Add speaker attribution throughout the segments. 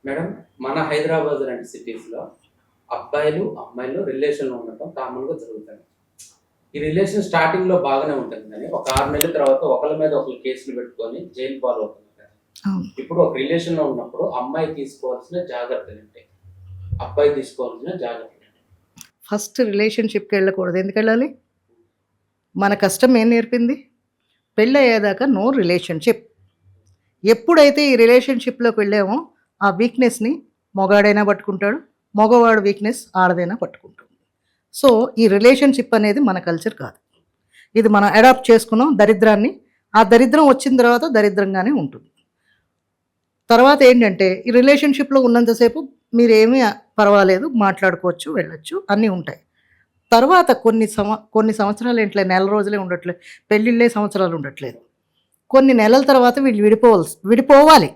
Speaker 1: Madam, మన హైదరాబాద్ లాంటి సిటీస్‌లో అబ్బాయిలు, అమ్మాయిలు రిలేషన్‌లో ఉండటం కామన్‌గా జరుగుతుంది. ఈ రిలేషన్ స్టార్టింగ్‌లో బాగానే ఉంటుంది గానీ, ఒక 6 నెలల తర్వాత ఒకళ్ళ మీద ఒకళ్ళు కేసులు పెట్టుకొని జైలు పాలవుతున్నారు.
Speaker 2: అవును.
Speaker 1: ఇప్పుడు ఒక రిలేషన్‌లో ఉన్నప్పుడు అమ్మాయి తీసుకోవాల్సిన జాగ్రత్తలేంటి? అబ్బాయి తీసుకోవాల్సిన జాగ్రత్తలేంటి?
Speaker 2: ఫస్ట్ రిలేషన్‌షిప్‌కి వెళ్ళకూడదు. ఎందుకెళ్ళాలి? మన కష్టం ఏం నేర్పింది? పెళ్ళయ్యేదాకా నో రిలేషన్‌షిప్. ఎప్పుడైతే ఈ రిలేషన్‌షిప్‌లోకి వెళ్ళామో, ఆ వీక్‌నెస్‌ని మగాడైనా పట్టుకుంటాడు. మగవాడి వీక్‌నెస్ ఆడదైనా పట్టుకుంటుంది. సో, ఈ రిలేషన్‌షిప్ అనేది మన కల్చర్ కాదు. ఇది మనం అడాప్ట్ చేసుకున్నాం దరిద్రాన్ని. ఆ దరిద్రం వచ్చిన తర్వాత దరిద్రంగానే ఉంటుంది. తర్వాత ఏంటంటే, ఈ రిలేషన్‌షిప్‌లో ఉన్నంత సేపు మీరేమీ పర్వాలేదు, మాట్లాడుకోవచ్చు, వెళ్ళొచ్చు అన్నీ ఉంటాయి. తర్వాత కొన్ని సంవత్సరాలు ఏంటిలే, నెల రోజులే ఉండట్లేదు. పెళ్ళిళ్ళే సంవత్సరాలు ఉండట్లేదు. కొన్ని నెలల తర్వాత వీళ్ళు విడిపోవాలి.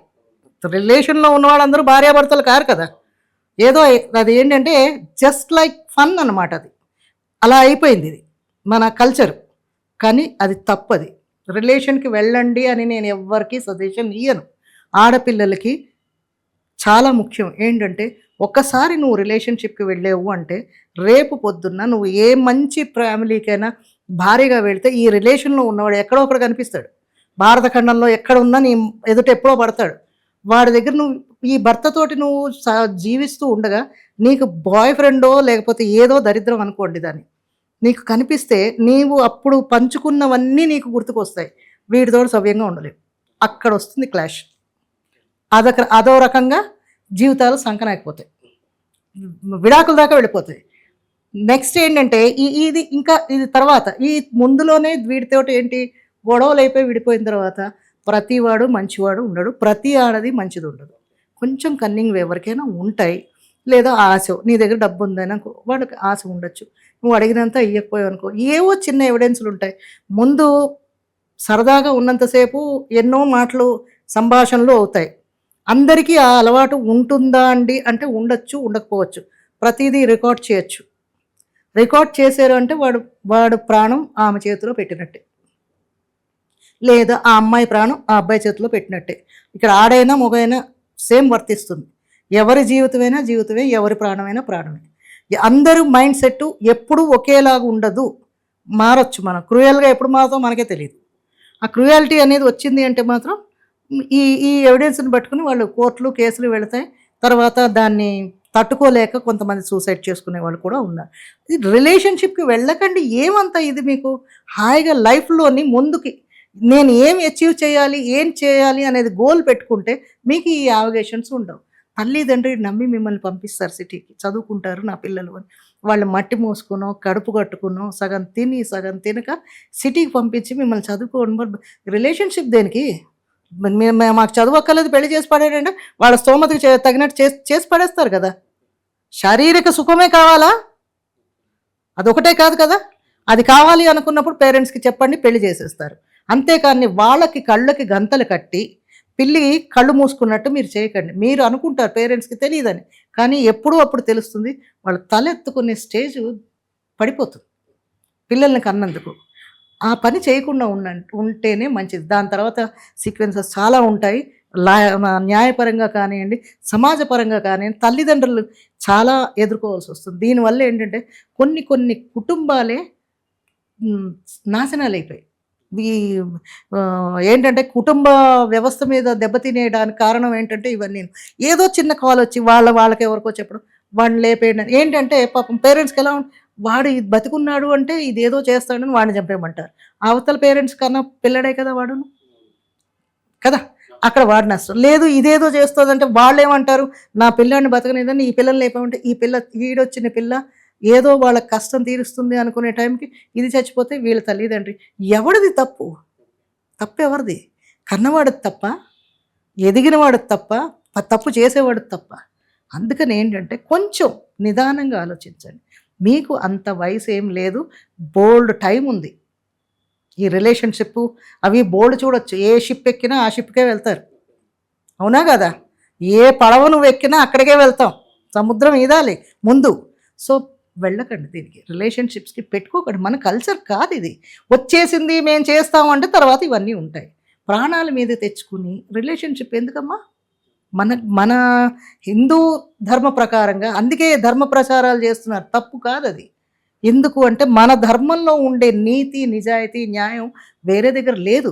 Speaker 2: రిలేషన్‌లో ఉన్న వాళ్ళందరూ భార్యాభర్తలు కారు కదా! ఏదో అది ఏంటంటే జస్ట్ లైక్ ఫన్ అనమాట అది. అలా అయిపోయిందిది. మన కల్చర్. కానీ అది తప్పది. రిలేషన్‌కి వెళ్ళండి అని నేను ఎవ్వరికీ సజెషన్ ఇయ్యను. ఆడపిల్లలకి చాలా ముఖ్యం. ఏంటంటే ఒక్కసారి నువ్వు రిలేషన్‌షిప్‌కి వెళ్ళావు అంటే రేపు పొద్దున్న నువ్వు ఏ మంచి ఫ్యామిలీకైనా భార్యగా వెళ్తే ఈ రిలేషన్‌లో ఉన్నవాడు ఎక్కడో ఒకడు కనిపిస్తాడు. భారత ఖండంలో ఎక్కడున్నా నీ ఎదుట ఎప్పుడో పడతాడు. వాడి దగ్గర నువ్వు ఈ భర్తతోటి నువ్వు జీవిస్తూ ఉండగా నీకు బాయ్ ఫ్రెండో లేకపోతే ఏదో దరిద్రం అనుకోండి దాన్ని. నీకు కనిపిస్తే నీవు అప్పుడు పంచుకున్నవన్నీ నీకు గుర్తుకొస్తాయి. వీడితోటి సవ్యంగా ఉండలేవు. అక్కడొస్తుంది క్లాష్. అదో రకంగా జీవితాలు సంకనాకిపోతాయి. విడాకుల దాకా వెళ్ళిపోతాయి. నెక్స్ట్ ఏంటంటే ఇది తర్వాత ఈ ముందులోనే వీడితోటి ఏంటి గొడవలైపోయి విడిపోయిన తర్వాత ప్రతివాడు మంచివాడు ఉండడు. ప్రతి ఆడది మంచిది ఉండదు. కొంచెం కన్నింగ్ ఎవరికైనా ఉంటాయి. లేదా ఆశ నీ దగ్గర డబ్బు ఉందని అనుకో, వాళ్ళకి ఆశ ఉండొచ్చు. నువ్వు అడిగినంత ఇయ్యకపోయావు అనుకో, ఏవో చిన్న ఎవిడెన్స్‌లు ఉంటాయి. ముందు సరదాగా ఉన్నంతసేపు ఎన్నో మాటలు సంభాషణలు అవుతాయి. అందరికీ ఆ అలవాటు ఉంటుందా అండి అంటే ఉండొచ్చు, ఉండకపోవచ్చు. ప్రతీదీ రికార్డ్ చేయొచ్చు. రికార్డ్ చేశారు అంటే వాడు ప్రాణం ఆమె చేతిలో పెట్టినట్టే. లేదా ఆ అమ్మాయి ప్రాణం ఆ అబ్బాయి చేతిలో పెట్టినట్టే. ఇక్కడ ఆడైనా, మగైనా సేమ్ వర్తిస్తుంది. ఎవరి జీవితమైనా జీవితమే, ఎవరి ప్రాణమైనా ప్రాణమే. అందరూ మైండ్ సెట్ ఎప్పుడూ ఒకేలాగా ఉండదు. మారొచ్చు మనం. క్రూయల్‌గా ఎప్పుడు మారుతామో మనకే తెలీదు. ఆ క్రూయాలిటీ అనేది వచ్చింది అంటే మాత్రం ఈ ఈ ఎవిడెన్స్‌ని పట్టుకొని వాళ్ళు కోర్టులు, కేసులు వెళతాయి. తర్వాత దాన్ని తట్టుకోలేక కొంతమంది సూసైడ్ చేసుకునే వాళ్ళు కూడా ఉన్నారు. ఇది రిలేషన్‌షిప్‌కి వెళ్ళకండి. ఏమంత ఇది మీకు హాయిగా లైఫ్‌లోని ముందుకి నేను ఏం అచీవ్ చేయాలి, ఏం చేయాలి అనేది గోల్ పెట్టుకుంటే మీకు ఈ యావిగేషన్స్ ఉండవు. తల్లిదండ్రి నమ్మి మిమ్మల్ని పంపిస్తారు సిటీకి. చదువుకుంటారు నా పిల్లలు అని. వాళ్ళు మట్టి మోసుకునో, కడుపు కట్టుకునో, సగం తిని, సగం తినక సిటీకి పంపించి మిమ్మల్ని చదువుకోని రిలేషన్‌షిప్ దేనికి? మాకు చదువు అక్కర్లేదు పెళ్లి చేసి పడేయండి. వాళ్ళ స్తోమతకి తగినట్టు చేసి పడేస్తారు కదా! శారీరక సుఖమే కావాలా? అదొకటే కాదు కదా! అది కావాలి అనుకున్నప్పుడు పేరెంట్స్‌కి చెప్పండి పెళ్లి చేసేస్తారు. అంతేకాని వాళ్ళకి కళ్ళకి గంతలు కట్టి, పిల్లి కళ్ళు మూసుకున్నట్టు మీరు చేయకండి. మీరు అనుకుంటారు పేరెంట్స్‌కి తెలీదని. కానీ ఎప్పుడో అప్పుడు తెలుస్తుంది. వాళ్ళు తలెత్తుకునే స్టేజు పడిపోతుంది. పిల్లల్ని కన్నందుకు. ఆ పని చేయకుండా ఉంటేనే మంచిది. దాని తర్వాత సీక్వెన్సెస్ చాలా ఉంటాయి. లా న్యాయపరంగా కానియండి, సమాజపరంగా కానియండి, తల్లిదండ్రులు చాలా ఎదుర్కోవాల్సొస్తుంది. దీనివల్ల ఏంటంటే కొన్ని కొన్ని కుటుంబాలే హ్మ్. నాశనాలైపోయాయి. ఈ ఏంటంటే కుటుంబ వ్యవస్థ మీద దెబ్బతినేయడానికి కారణం ఏంటంటే ఇవన్నీను. ఏదో చిన్న కాలొచ్చి వాళ్ళకి ఎవరికో చెప్పడం, వాడిని లేపేయండి అని. ఏంటంటే పాపం పేరెంట్స్‌కి ఎలా వాడు బతికున్నాడు అంటే ఇదేదో చేస్తాడని వాడిని చంపేయమంటారు. అవతల పేరెంట్స్ కన్నా పిల్లాడే కదా వాడును. కదా! అక్కడ వాడి నష్టం. లేదు ఇదేదో చేస్తదంటే వాళ్ళేమంటారు, నా పిల్లాడిని బతకనివ్వదని ఈ పిల్లని లేపామంటే ఈ పిల్ల ఈడొచ్చిన పిల్ల ఏదో వాళ్ళ కష్టం తీరుస్తుంది అనుకునే టైంకి ఇది చచ్చిపోతే వీళ్ళ తల్లిదండ్రి. ఎవడిది తప్పు? తప్పెవరిది? కన్నవాడిది తప్పా? ఎదిగినవాడిది తప్పా? తప్పు చేసేవాడిది తప్పా? అందుకని ఏంటంటే కొంచెం నిదానంగా ఆలోచించండి. మీకు అంత వయసేం లేదు. బోలెడు టైముంది. ఈ రిలేషన్‌షిప్పు అవి బోలెడు చూడొచ్చు. ఏ షిప్ ఎక్కినా ఆ షిప్‌కే వెళ్తారు. అవునా గదా! ఏ పడవ నువ్వెక్కినా అక్కడికే వెళ్తాం. సముద్రం ఈదాలి ముందు. సో, వెళ్ళకండి దీనికి. రిలేషన్‌షిప్స్‌కి పెట్టుకోకండి. మన కల్చర్ కాదిది. వచ్చేసింది మేము చేస్తాం అంటే తర్వాత ఇవన్నీ ఉంటాయి. ప్రాణాల మీద తెచ్చుకుని రిలేషన్‌షిప్ ఎందుకమ్మా? మన మన హిందూ ధర్మ ప్రకారంగా అందుకే ధర్మ ప్రచారాలు చేస్తున్నారు. తప్పు కాదది. ఎందుకు అంటే మన ధర్మంలో ఉండే నీతి, నిజాయితీ, న్యాయం వేరే దగ్గర లేదు.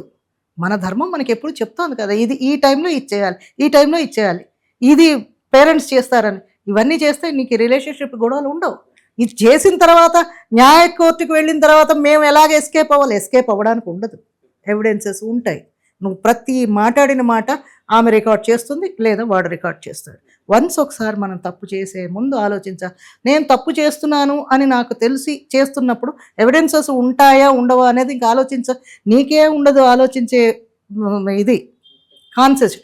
Speaker 2: మన ధర్మం మనకెప్పుడు చెప్తోంది కదా! ఇది ఈ టైంలో ఇది చేయాలి. ఈ టైంలో ఇది చేయాలి. ఇది పేరెంట్స్ చేస్తారని. ఇవన్నీ చేస్తే నీకు రిలేషన్‌షిప్ గొడవలు ఉండవు. ఇది చేసిన తర్వాత న్యాయ కోర్ట్‌కి వెళ్ళిన తర్వాత మేము ఎలాగ ఎస్కేప్ అవ్వాలి? ఎస్కేప్ అవ్వడానికి ఉండదు. ఎవిడెన్సెస్ ఉంటాయి. నువ్వు ప్రతి మాటాడిన మాట ఆమె రికార్డ్ చేస్తుంది, లేదా వాడు రికార్డ్ చేస్తాడు. వన్స్ ఒకసారి మనం తప్పు చేసే ముందు ఆలోచించాలి. నేను తప్పు చేస్తున్నాను అని నాకు తెలిసి చేస్తున్నప్పుడు ఎవిడెన్సెస్ ఉంటాయా? ఉండవా? అనేది ఇంకా నీకే ఉండదు ఆలోచించే ఇది కాన్షియస్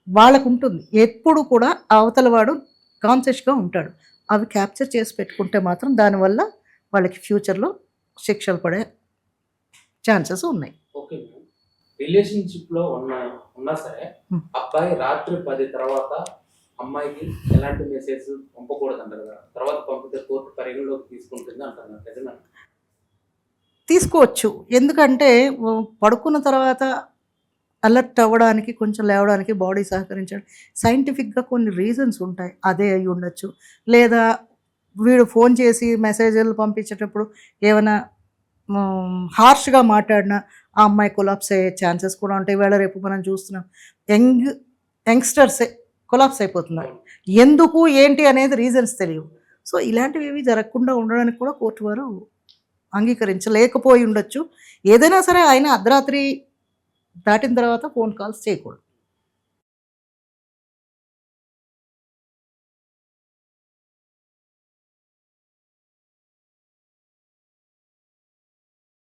Speaker 2: వాళ్ళకుంటుంది. ఎప్పుడు కూడా అవతల వాడు కాన్షియస్‌గా ఉంటాడు. అవి క్యాప్చర్ చేసి పెట్టుకుంటే మాత్రం దానివల్ల వాళ్ళకి ఫ్యూచర్‌లో శిక్షలు పడే ఛాన్సెస్ ఉన్నాయి.
Speaker 1: Okay madam. రిలేషన్‌షిప్‌లో ఉన్నా సరే
Speaker 2: హ్మ్.
Speaker 1: అబ్బాయి రాత్రి 10 తర్వాత అమ్మాయికి ఎలాంటి మెసేజ్ పంపకూడదంటారు కదా! తర్వాత పంపితే కోర్టు పరిగణలోకి తీసుకుంటుంది అంటున్నారు. నిజమేనా?
Speaker 2: తీసుకోవచ్చు. ఎందుకంటే పడుకున్న తర్వాత అలర్ట్ అవ్వడానికి, కొంచెం లేవడానికి బాడీ సహకరించడం సైంటిఫిక్‌గా కొన్ని రీజన్స్ ఉంటాయి. అదే అయ్యి ఉండొచ్చు. లేదా వీడు ఫోన్ చేసి మెసేజ్‌లు పంపించేటప్పుడు ఏమైనా హార్ష్‌గా మాట్లాడినా ఆ అమ్మాయి కొలాప్స్ అయ్యే ఛాన్సెస్ కూడా ఉంటాయి. ఇవాళ రేపు మనం చూస్తున్నాం. యంగ్‌స్టర్సే కొలాప్స్ అయిపోతున్నారు.
Speaker 1: అవును.
Speaker 2: ఎందుకు, ఏంటి అనేది రీజన్స్ తెలియవు. సో, ఇలాంటివి ఏవి జరగకుండా ఉండడానికి కూడా కోర్టు వారు అంగీకరించలేకపోయి ఉండొచ్చు. ఏదైనా సరే ఆయన అర్ధరాత్రి దాటిన తర్వాత ఫోన్ కాల్స్ చేయకూడదు.